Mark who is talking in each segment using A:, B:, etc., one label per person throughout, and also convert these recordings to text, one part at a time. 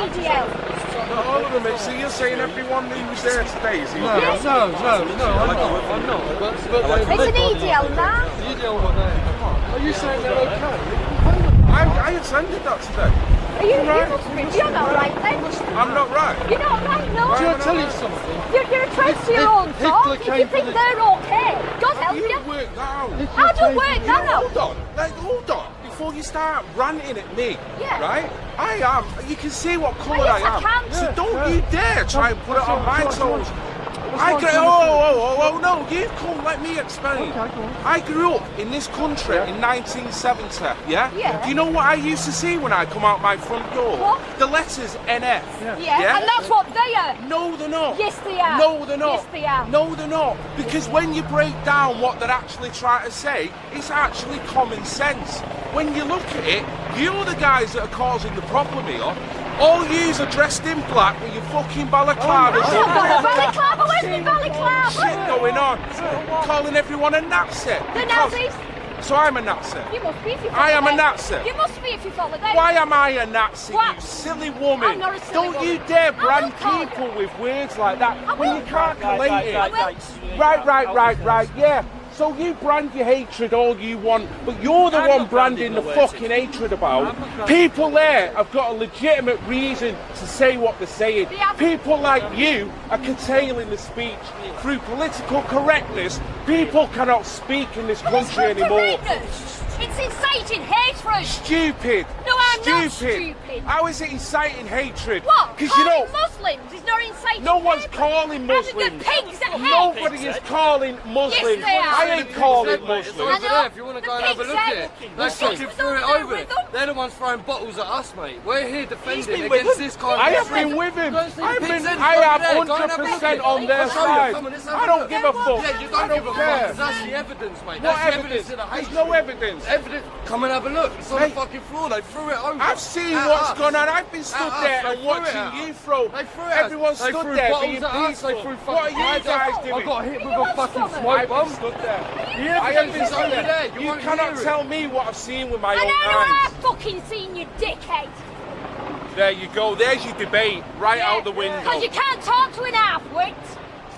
A: EDL.
B: Not all of them, mate. So you're saying everyone who was there today is EDL?
C: No, I'm not. But
A: It's an EDL now.
C: EDL were there.
B: Are you saying they're okay? I attended that today.
A: Are you right? You're not right then.
B: I'm not right.
A: You're not right, no.
C: Do I tell you something?
A: You're a traitor to your own thought. If you think they're okay, God help you.
B: You work that out.
A: How do you work that out?
B: Hold on. Before you start ranting at me,
A: Yeah.
B: right? I am. You can see what colour
A: Yes,
B: I
A: I
B: am.
A: can.
B: So don't you dare try and put it on my toes. I go, oh, no, you come, let me explain. I grew up in this country in 1970, yeah?
A: Yeah.
B: Do you know what I used to see when I come out my front door?
A: What?
B: The letters NF.
A: Yeah, and that's what they are.
B: No, they're not.
A: Yes, they are.
B: No, they're not.
A: Yes, they are.
B: No, they're not. Because when you break down what they're actually trying to say, it's actually common sense. When you look at it, you're the guys that are causing the problem here. All yous are dressed in black with your fucking balaclavas.
A: I've got a balaclava. Where's my balaclava?
B: Shit going on. Calling everyone a Nazi.
A: The Nazis.
B: So I'm a Nazi.
A: You must be if you follow
B: I am a
A: them.
B: Nazi.
A: You must be if you follow them.
B: Why am I a Nazi,
A: What?
B: you silly woman?
A: I'm not a silly
B: Don't
A: woman.
B: you dare
A: I
B: brand
A: will call
B: people
A: you.
B: with words like that
A: I
B: when
A: will.
B: you can't collate it.
A: I will.
B: Right, yeah. So you brand your hatred all you want, but you're the one branding the fucking hatred about. People there have got a legitimate reason to say what they're saying. People like you are curtailing the speech through political correctness. People cannot speak in this country anymore.
A: It's inciting hatred.
B: Stupid.
A: No, I'm not stupid.
B: How is it inciting hatred?
A: What?
B: Because you know,
A: Muslims is not inciting
B: no one's
A: hatred.
B: calling Muslims.
A: The pigs that hate.
B: Nobody is calling Muslims.
A: Yes, they are.
B: I ain't calling
C: It's
B: Muslims.
C: over there if you want to go and have a look at it. They fucking threw it over it. They're the ones throwing bottles at us, mate. We're here defending against this kind of...
B: I have been with him. I am 100% on their side. I don't give a fuck.
C: Yeah, you don't give a fuck, because that's the evidence, mate. That's the evidence of the hatred.
B: There's no evidence.
C: Come and have a look. It's on the fucking floor. They threw it over.
B: I've seen what's gone on. I've been stood there and watching you throw. Everyone stood there being peaceful. What are you guys doing?
C: I got hit with a fucking smoke bomb.
B: Stood there.
C: Yeah,
B: I have been stood
C: over
B: there.
C: there.
B: You cannot tell me what I've seen with my
A: And
B: own
A: how do I
B: eyes.
A: fucking seen you, dickhead?
B: There you go. There's your debate right out the window.
A: Because you can't talk to an half-wit.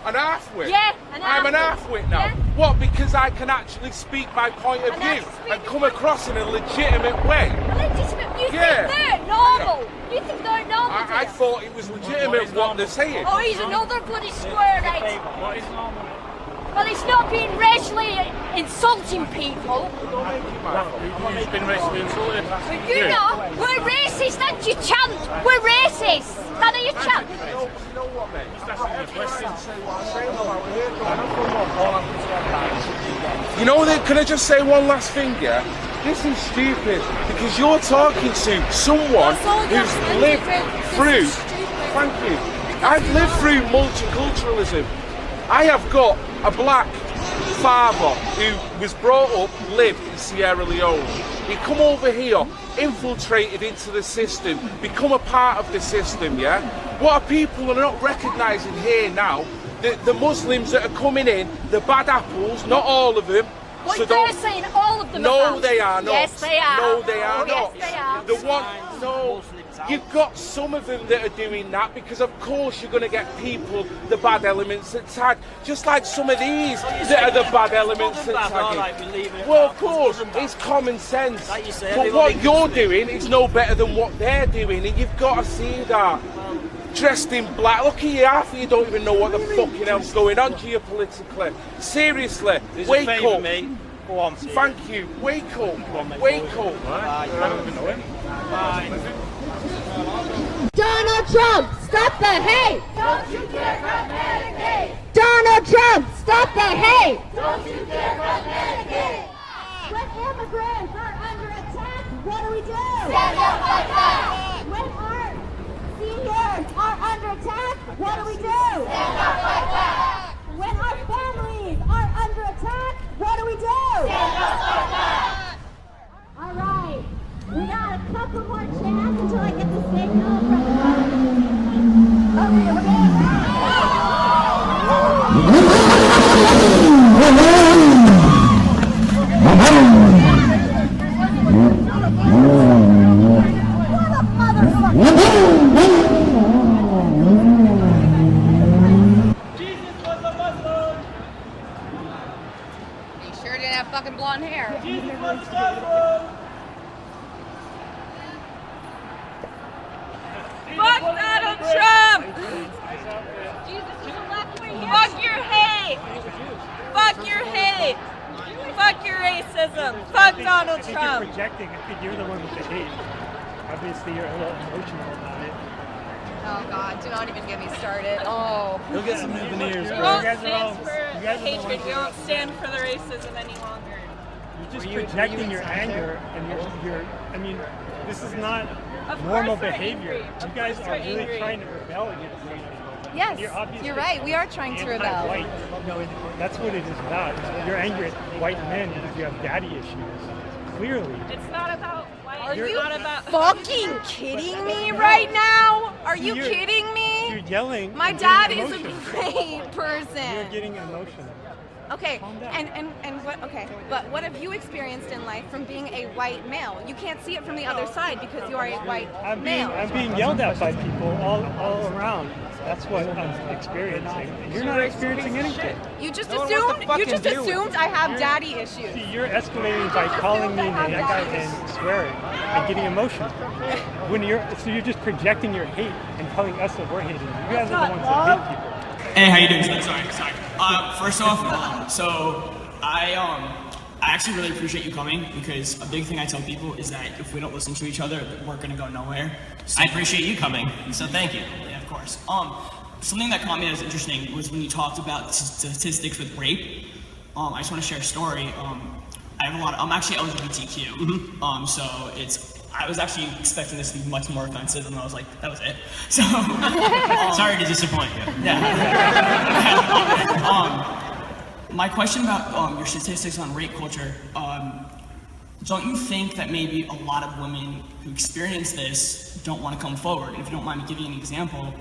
B: An half-wit?
A: Yeah,
B: I'm an half-wit now.
A: Yeah.
B: What? Because I can actually speak my point of view and come across in a legitimate way.
A: Legitimate? You
B: Yeah.
A: think they're normal? You think they're normal?
B: I thought it was legitimate what they're saying.
A: Oh, he's another bloody square head.
D: What is normal?
A: Well, it's not being racially insulting people.
D: Who's been racially insulted?
A: You know, we're racist, that's your chant. We're racist. That is your chant.
B: You know what, mate?
D: Just asking you a question.
B: You know, can I just say one last thing, yeah? This is stupid because you're talking to someone who's lived through. Thank you. I've lived through multiculturalism. I have got a black father who was brought up, lived in Sierra Leone. He come over here, infiltrated into the system, become a part of the system, yeah? What people are not recognising here now, the Muslims that are coming in, the bad apples, not all of them.
A: What
B: So
A: they're
B: don't,
A: saying, all of them
B: no,
A: are
B: they are not.
A: Yes, they are.
B: No, they are not.
A: Yes, they are.
B: The one, no, you've got some of them that are doing that because, of course, you're going to get people, the bad elements that tag, just like some of these that are the bad elements that tag. Well, of course, it's common sense. But what you're doing is no better than what they're doing, and you've got to see that. Dressed in black, look at you, half of you don't even know what the fucking hell's going on geopolitically. Seriously, wake up.
D: Go on.
B: Thank you. Wake up. Wake up.
A: Donald Trump, stop the hate!
E: Don't you dare cut Medicaid!
A: Donald Trump, stop the hate!
E: Don't you dare cut Medicaid!
A: When immigrants are under attack, what do we do?
E: Stand up like that!
A: When our seniors are under attack, what do we do?
E: Stand up like that!
A: When our families are under attack, what do we do?
E: Stand up like that!
A: All right, we got a couple more chants until I get the signal from the What a motherfucker!
F: Fuck your hate. Fuck your racism. Fuck Donald
G: I think
F: Trump.
G: you're projecting. I think you're the one with the hate. Obviously, you're a little emotional about it.
H: Oh God, do not even get me started. Oh.
C: You'll get some new veneers,
F: We
C: bro.
F: won't
G: guys are
F: stand
G: all-
F: for
G: you
F: the
G: guys are the
F: hatred.
G: ones
F: We won't stand for the racism any longer.
G: You're just projecting your anger, and you're. I mean, this is not
F: Of
G: normal
F: course we're
G: behavior.
F: angry.
G: You
F: Of
G: guys
F: course
G: are
F: we're
G: really
F: angry.
G: trying to rebel against something.
H: Yes,
G: Obviously
H: you're right. We are trying to rebel.
G: anti-white. That's what it is about. You're angry at white men because you have daddy issues. Clearly.
F: It's not about white.
H: Are
F: It's
H: you
F: not about
H: fucking kidding me right now? Are you
G: You're-
H: kidding me?
G: You're yelling.
H: My
G: and
H: dad
G: getting
H: is a
G: emotional.
H: great
G: You're
H: person.
G: getting emotional.
H: Okay,
G: Calm down.
H: and what? Okay, but what have you experienced in life from being a white male? You can't see it from the other side because you are a white male.
G: I'm being yelled at by people all around. That's what I'm experiencing. You're not experiencing anything.
H: You just
C: No one wants to
H: assumed. You
C: fucking
H: just
C: deal with
H: assumed I have daddy issues.
G: See, you're escalating by calling me names and swearing and getting emotional. So you're just projecting your hate and telling us that we're hating you. You guys are the ones that hate people.
I: Hey, how you doing? Sorry. First off, so I actually really appreciate you coming because a big thing I tell people is that if we don't listen to each other, we're gonna go nowhere. So, I appreciate you coming, so thank you. Yeah, of course. Something that caught me as interesting was when you talked about statistics with rape. I just want to share a story. I have a lot. I'm actually LGBTQ. So I was actually expecting this to be much more offensive, and I was like, that was it. So, sorry to disappoint you. My question about your statistics on rape culture, don't you think that maybe a lot of women who experience this don't want to come forward? And if you don't mind me giving you an example,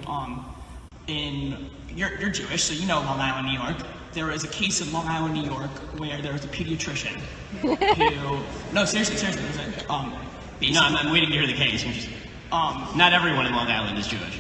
I: you're Jewish, so you know Long Island, New York. There was a case in Long Island, New York, where there was a pediatrician who, no, seriously, was it,
J: No, I'm waiting to hear the case. Not everyone in Long Island is Jewish.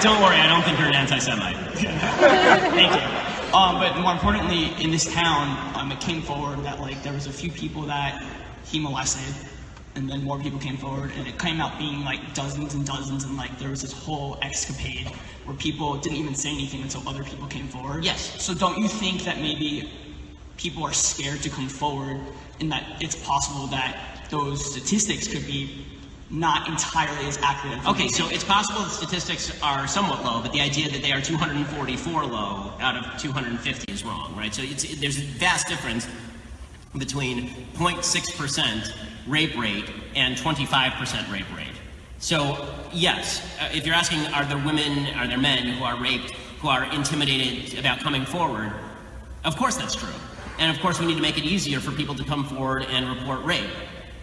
J: Don't worry, I don't think you're an anti-Semite. Thank you. But more importantly, in this town, it came forward that there was a few people that he molested, and then more people came forward, and it came out being dozens and dozens, and there was this whole escapade where people didn't even say anything until other people came forward. Yes.
I: So don't you think that maybe people are scared to come forward, and that it's possible that those statistics could be not entirely as accurate?
J: Okay, so it's possible the statistics are somewhat low, but the idea that they are 244 low out of 250 is wrong, right? So there's a vast difference between 0.6% rape rate and 25% rape rate. So yes, if you're asking are there men who are raped, who are intimidated about coming forward, of course that's true. And of course we need to make it easier for people to come forward and report rape.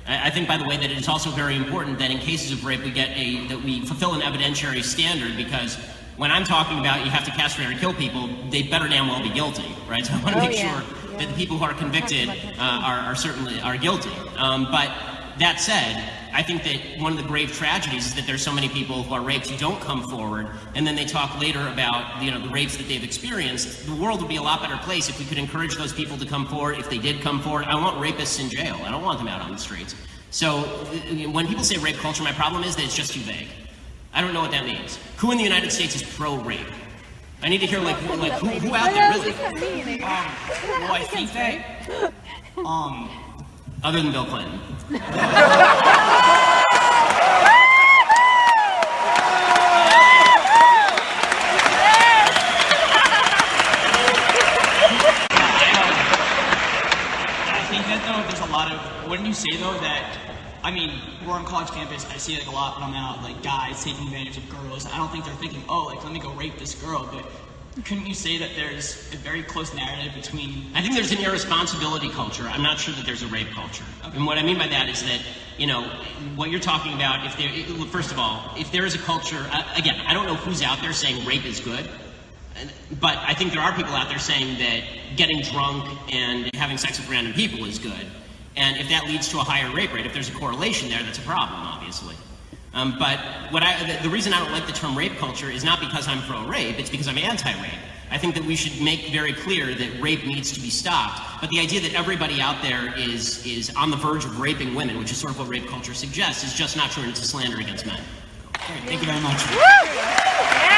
J: I think, by the way, that it is also very important that in cases of rape that we fulfill an evidentiary standard, because when I'm talking about you have to castrate or kill people, they better damn well be guilty, right? So I want to make sure that the people who are convicted are certainly guilty. But that said, I think that one of the grave tragedies is that there's so many people who are raped who don't come forward, and then they talk later about the rapes that they've experienced. The world would be a lot better place if we could encourage those people to come forward. If they did come forward, I want rapists in jail. I don't want them out on the streets. So when people say rape culture, my problem is that it's just too vague. I don't know what that means. Who in the United States is pro-rape? I need to hear who out there really? Well, I think that other than Bill Clinton. Wouldn't you say though that, we're on college campus, I see it a lot when I'm out, guys taking advantage of girls. I don't think they're thinking, let me go rape this girl, but couldn't you say that there's a very close narrative between... I think there's an irresponsibility culture. I'm not sure that there's a rape culture. Okay. And what I mean by that is that, what you're talking about, first of all, if there is a culture, again, I don't know who's out there saying rape is good, but I think there are people out there saying that getting drunk and having sex with random people is good. And if that leads to a higher rape rate, if there's a correlation there, that's a problem, obviously. But the reason I don't like the term rape culture is not because I'm pro-rape, it's because I'm anti-rape. I think that we should make very clear that rape needs to be stopped. But the idea that everybody out there is on the verge of raping women, which is sort of what rape culture suggests, is just not true, and it's a slander against men.
I: Great, thank you very much.
F: Yeah.